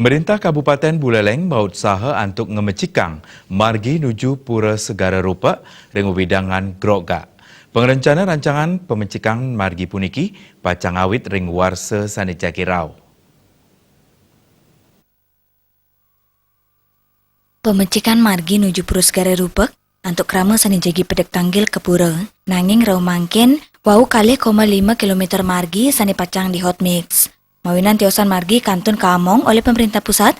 Pemerintah Kabupaten Buleleng baut saha untuk ngemecikang margi nuju Pura Segara Rupa dengan widangan Groga. Pengerencana rancangan pemecikang margi puniki pacang awit ring warsa sanijaki rau. Pemecikan margi nuju Pura Segara Rupa untuk krama sanijagi pedek tanggil ke Pura. Nanging rau mangkin wau kali 5 km margi sani pacang di hot mix. Mawinan tiosan margi kantun Kaamong oleh pemerintah pusat,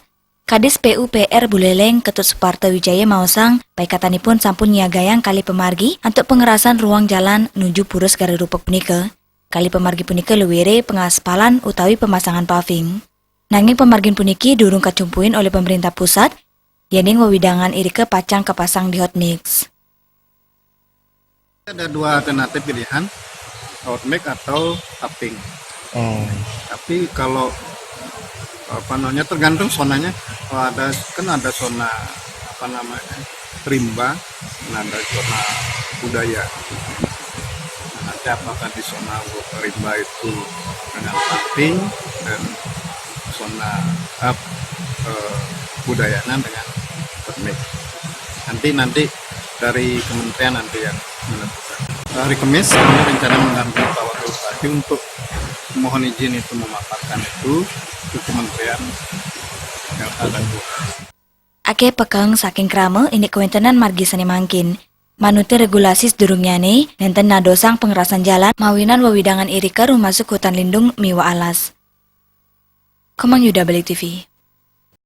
Kadis PUPR Buleleng Ketut Suparto Wijaya mausang paikatanipun sampun niagayang kali pemargi untuk pengerasan ruang jalan nuju Pura Segara Rupa punika. Kali pemargi punika lewere pengaspalan utawi pemasangan paving. Nanging pemargin puniki durung kacumpuin oleh pemerintah pusat, yening wewidangan irike pacang kepasang di hot mix. Ada dua alternatif pilihan, hot mix atau paving. Tapi kalau tergantung zonanya. Kalau ada zona rimba, ada zona budaya. Nah, nanti apakah di zona rimba itu dengan paving dan zona budayanya dengan hot mix. Nanti dari kementerian nanti yang menentukan. Hari Kamis kami rencana mendampingi Pak Wakil Bupati untuk mohon izin itu memaparkan itu ke kementerian yang ada. Ake pekang saking krama ini kewentenan margi sani mangkin. Manuti regulasi sedurungyane nenten nadosang pengerasan jalan mawinan wewidangan irika rumasuk hutan lindung Miwa Alas. Komang Yuda Balik TV.